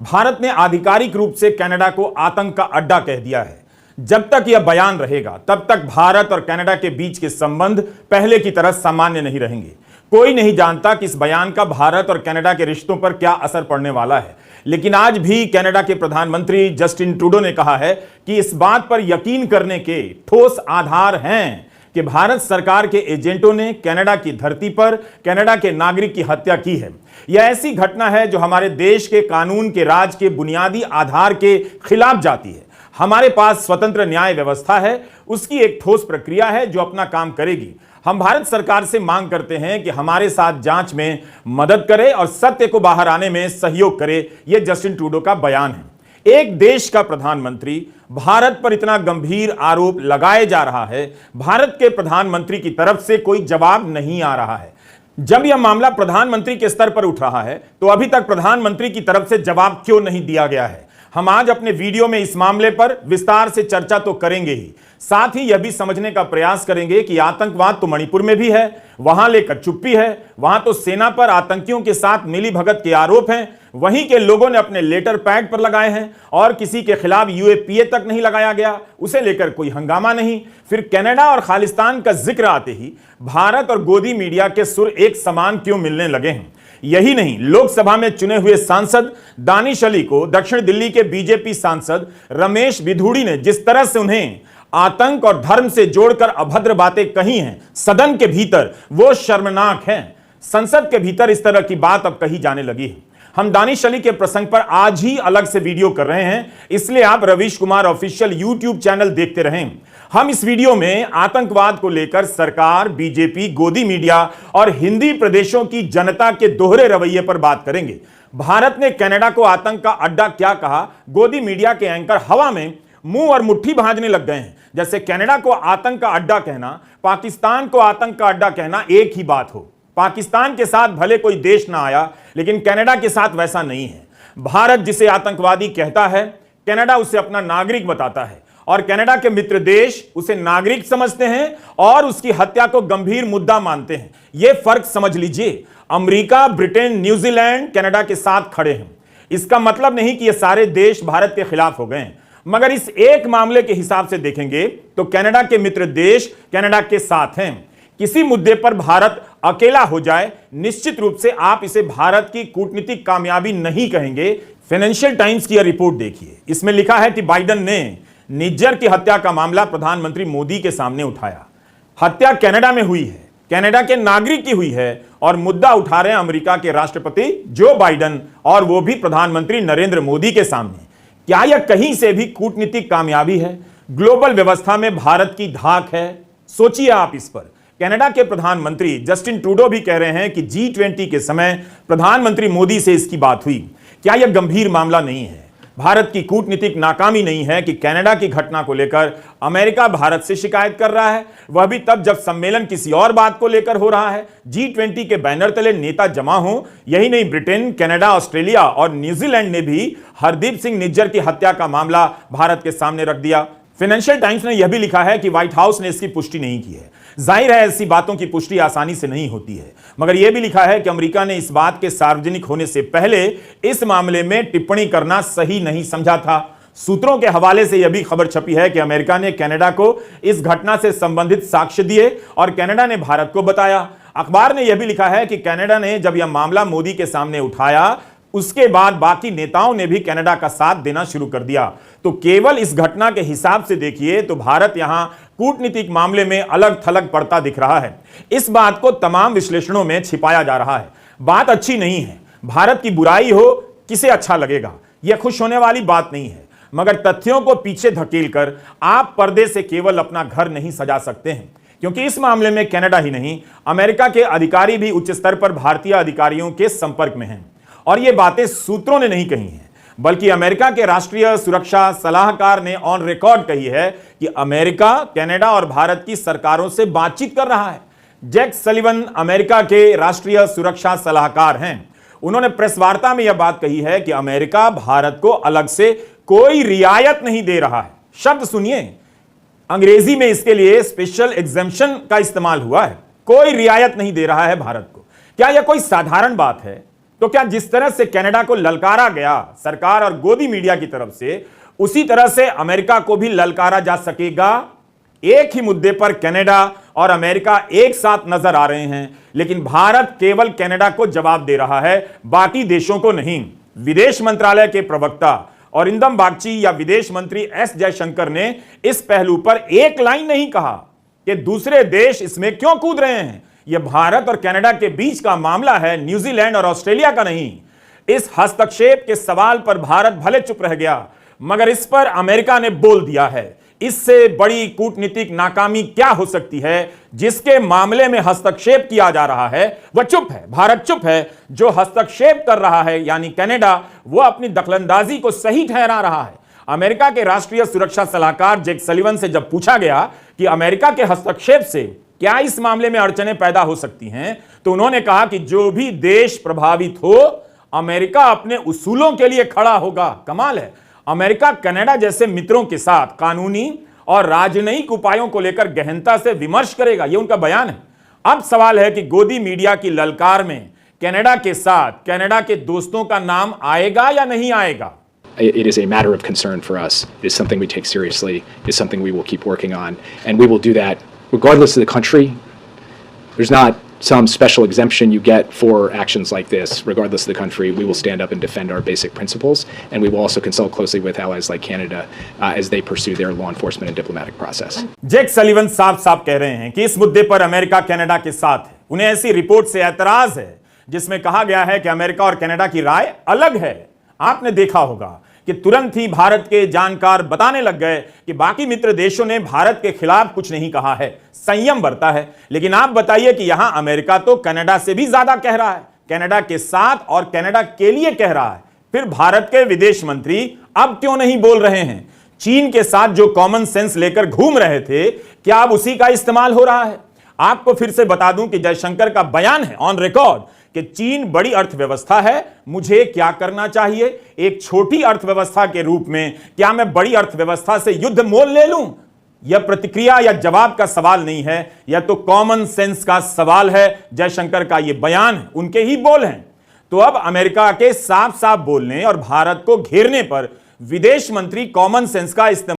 भारत ने आधिकारिक रूप से कनाडा को आतंक का अड्डा कह दिया है। जब तक यह बयान रहेगा तब तक भारत और कनाडा के बीच के संबंध पहले की तरह सामान्य नहीं रहेंगे। कोई नहीं जानता कि इस बयान का भारत और कनाडा के रिश्तों पर क्या असर पड़ने वाला है, लेकिन आज भी कनाडा के प्रधानमंत्री जस्टिन ट्रूडो ने कहा है कि इस बात पर यकीन करने के ठोस आधार हैं कि भारत सरकार के एजेंटों ने कनाडा की धरती पर कनाडा के नागरिक की हत्या की है। यह ऐसी घटना है जो हमारे देश के कानून के राज के बुनियादी आधार के खिलाफ जाती है। हमारे पास स्वतंत्र न्याय व्यवस्था है, उसकी एक ठोस प्रक्रिया है जो अपना काम करेगी। हम भारत सरकार से मांग करते हैं कि हमारे साथ जांच में मदद करे और सत्य को बाहर आने में सहयोग करे। यह जस्टिन ट्रूडो का बयान है। एक देश का प्रधानमंत्री भारत पर इतना गंभीर आरोप लगाए जा रहा है, भारत के प्रधानमंत्री की तरफ से कोई जवाब नहीं आ रहा है। जब यह मामला प्रधानमंत्री के स्तर पर उठ रहा है तो अभी तक प्रधानमंत्री की तरफ से जवाब क्यों नहीं दिया गया है? हम आज अपने वीडियो में इस मामले पर विस्तार से चर्चा तो करेंगे ही, साथ ही यह भी समझने का प्रयास करेंगे कि आतंकवाद तो मणिपुर में भी है, वहां लेकर चुप्पी है, वहां तो सेना पर आतंकियों के साथ मिलीभगत के आरोप हैं, वहीं के लोगों ने अपने लेटर पैड पर लगाए हैं और किसी के खिलाफ यूएपीए तक नहीं लगाया गया, उसे लेकर कोई हंगामा नहीं। फिर कनाडा और खालिस्तान का जिक्र आते ही भारत और गोदी मीडिया के सुर एक समान क्यों मिलने लगे हैं? यही नहीं, लोकसभा में चुने हुए सांसद दानिश अली को दक्षिण दिल्ली के बीजेपी सांसद रमेश बिधूड़ी ने जिस तरह से उन्हें आतंक और धर्म से जोड़कर अभद्र बातें कही हैं सदन के भीतर, वो शर्मनाक है। संसद के भीतर इस तरह की बात अब कही जाने लगी है। हम दानिश अली के प्रसंग पर आज ही अलग से वीडियो कर रहे हैं, इसलिए आप Ravish Kumar official YouTube channel देखते रहें। हम इस वीडियो में आतंकवाद को लेकर सरकार, बीजेपी, गोदी मीडिया और हिंदी प्रदेशों की जनता के दोहरे रवैये पर बात करेंगे। भारत ने कनाडा को आतंक का अड्डा क्या कहा? गोदी मीडिया के एंकर हवा में मुंह और मुट्ठी भांजने लग गए हैं, जैसे कनाडा को आतंक का अड्डा कहना, पाकिस्तान को आतंक का अड्डा कहना एक ही बात हो। पाकिस्तान के साथ भले कोई देश ना आया, लेकिन कनाडा के साथ वैसा नहीं है। भारत जिसे आतंकवादी कहता है, कनाडा उसे अपना नागरिक बताता है और कनाडा के मित्र देश उसे नागरिक समझते हैं और उसकी हत्या को गंभीर मुद्दा मानते हैं। यह फर्क समझ लीजिए। अमेरिका, ब्रिटेन, न्यूजीलैंड कनाडा के साथ खड़े हैं। इसका मतलब नहीं कि ये सारे देश भारत के खिलाफ हो गए हैं, मगर इस एक मामले के हिसाब से देखेंगे तो कनाडा के मित्र देश कनाडा के साथ हैं। किसी मुद्दे पर भारत अकेला हो जाए, निश्चित रूप से आप इसे भारत की कूटनीतिक कामयाबी नहीं कहेंगे। फाइनेंशियल टाइम्स की यह रिपोर्ट देखिए, इसमें लिखा है कि बाइडेन ने निज्जर की हत्या का मामला प्रधानमंत्री मोदी के सामने उठाया। हत्या कनाडा में हुई है, कनाडा के नागरिक की हुई है और मुद्दा उठा रहे हैं अमेरिका के राष्ट्रपति जो बाइडेन, और वो भी प्रधानमंत्री नरेंद्र मोदी के सामने। क्या यह कहीं से भी कूटनीतिक कामयाबी है? ग्लोबल व्यवस्था में भारत की धाक है? सोचिए आप इस पर। कनाडा के प्रधानमंत्री जस्टिन ट्रूडो भी कह रहे हैं कि G20 के समय प्रधानमंत्री मोदी से इसकी बात हुई। क्या यह गंभीर मामला नहीं है? भारत की कूटनीतिक नाकामी नहीं है कि कनाडा की घटना को लेकर अमेरिका भारत से शिकायत कर रहा है, वह भी तब जब सम्मेलन किसी और बात को लेकर हो रहा है। G20 के बैनर तले नेता जमा हो। यही नहीं, ब्रिटेन, कनाडा, ऑस्ट्रेलिया और न्यूजीलैंड ने भी हरदीप सिंह निज्जर की हत्या का मामला भारत के सामने रख दिया। फाइनेंशियल टाइम्स ने यह भी लिखा है कि व्हाइट हाउस ने इसकी पुष्टि नहीं की है। जाहिर है ऐसी बातों की पुष्टि आसानी से नहीं होती है, मगर यह भी लिखा है कि अमेरिका ने इस बात के सार्वजनिक होने से पहले इस मामले में टिप्पणी करना सही नहीं समझा था। सूत्रों के हवाले से यह भी खबर छपी है कि अमेरिका ने कनाडा को इस घटना से संबंधित साक्ष्य दिए और कनाडा ने भारत को बताया। अखबार ने यह भी लिखा है कि कनाडा ने जब यह मामला मोदी के सामने उठाया, उसके बाद बाकी नेताओं ने भी कनाडा का साथ देना शुरू कर दिया। तो केवल इस घटना के हिसाब से देखिए तो भारत यहां कूटनीतिक मामले में अलग थलग पड़ता दिख रहा है। इस बात को तमाम विश्लेषणों में छिपाया जा रहा है। बात अच्छी नहीं है। भारत की बुराई हो, किसे अच्छा लगेगा? यह खुश होने वाली बात नहीं है, मगर तथ्यों को पीछे धकेलकर आप पर्दे से केवल अपना घर नहीं सजा सकते हैं, क्योंकि इस मामले में कनाडा ही नहीं, अमेरिका के अधिकारी भी उच्च स्तर पर भारतीय अधिकारियों के संपर्क में हैं। और ये बातें सूत्रों ने नहीं कही हैं, बल्कि अमेरिका के राष्ट्रीय सुरक्षा सलाहकार ने ऑन रिकॉर्ड कही है कि अमेरिका, कनाडा और भारत की सरकारों से बातचीत कर रहा है। जैक सलिवन अमेरिका के राष्ट्रीय सुरक्षा सलाहकार हैं। उन्होंने प्रेस वार्ता में यह बात कही है कि अमेरिका भारत को अलग से कोई रियायत नहीं दे रहा है। शब्द सुनिए, अंग्रेजी में इसके लिए स्पेशल एग्जेम्पशन का इस्तेमाल हुआ है। कोई रियायत नहीं दे रहा है भारत को। क्या यह कोई साधारण बात है? तो क्या जिस तरह से कनाडा को ललकारा गया सरकार और गोदी मीडिया की तरफ से, उसी तरह से अमेरिका को भी ललकारा जा सकेगा? एक ही मुद्दे पर कनाडा और अमेरिका एक साथ नजर आ रहे हैं, लेकिन भारत केवल कनाडा को जवाब दे रहा है, बाकी देशों को नहीं। विदेश मंत्रालय के प्रवक्ता अरिंदम बागची या विदेश मंत्री एस जयशंकर ने इस पहलू पर एक लाइन नहीं कहा कि दूसरे देश इसमें क्यों कूद रहे हैं। यह भारत और कनाडा के बीच का मामला है, न्यूजीलैंड और ऑस्ट्रेलिया का नहीं। इस हस्तक्षेप के सवाल पर भारत भले चुप रह गया, मगर इस पर अमेरिका ने बोल दिया है। इससे बड़ी कूटनीतिक नाकामी क्या हो सकती है? जिसके मामले में हस्तक्षेप किया जा रहा है वह चुप है, भारत चुप है। जो हस्तक्षेप कर रहा है यानी कनाडा, वो अपनी दखलंदाजी को सही ठहरा रहा है। अमेरिका के राष्ट्रीय सुरक्षा सलाहकार जेक सलिवन से जब पूछा गया कि अमेरिका के हस्तक्षेप से क्या इस मामले में अड़चनें पैदा हो सकती हैं, तो उन्होंने कहा कि जो भी देश प्रभावित हो, अमेरिका अपने उसूलों के लिए खड़ा होगा। कमाल है, अमेरिका कनाडा जैसे मित्रों के साथ कानूनी और राजनयिक उपायों को लेकर गहनता से विमर्श करेगा, यह उनका बयान है। अब सवाल है कि गोदी मीडिया की ललकार में कनाडा के साथ कनाडा के दोस्तों का नाम आएगा या नहीं आएगा? It is a matter of concern for us. It is something we take seriously. It is something we will keep working on, and we will do that regardless of the country. There's not some special exemption you get for actions like this. Regardless of the country, we will stand up and defend our basic principles, and we will also consult closely with allies like Canada as they pursue their law enforcement and diplomatic process. Jake Sullivan साफ-साफ कह रहे हैं कि इस मुद्दे पर America Canada के साथ है। उन्हें ऐसी रिपोर्ट से ऐतराज है जिसमें कहा गया है कि अमेरिका और कनाडा की राय अलग है। आपने देखा होगा कि तुरंत ही भारत के जानकार बताने लग गए कि बाकी मित्र देशों ने भारत के खिलाफ कुछ नहीं कहा है, संयम बरता है। लेकिन आप बताइए कि यहां अमेरिका तो कनाडा से भी ज्यादा कह रहा है, कनाडा के साथ और कनाडा के लिए कह रहा है। फिर भारत के विदेश मंत्री अब क्यों नहीं बोल रहे हैं? चीन के साथ जो कॉमन सेंस लेकर घूम रहे थे, क्या अब उसी का इस्तेमाल हो रहा है? आपको फिर से बता दूं कि जयशंकर का बयान है ऑन रिकॉर्ड कि चीन बड़ी अर्थव्यवस्था है, मुझे क्या करना चाहिए? एक छोटी अर्थव्यवस्था के रूप में क्या मैं बड़ी अर्थव्यवस्था से युद्ध मोल ले लूं? यह प्रतिक्रिया या जवाब का सवाल नहीं है, यह तो कॉमन सेंस का सवाल है। जयशंकर का यह बयान है, उनके ही बोल हैं। तो अब अमेरिका के साफ साफ बोलने और भारत को घेरने पर विदेश मंत्री कॉमन सेंस का इस्तेमाल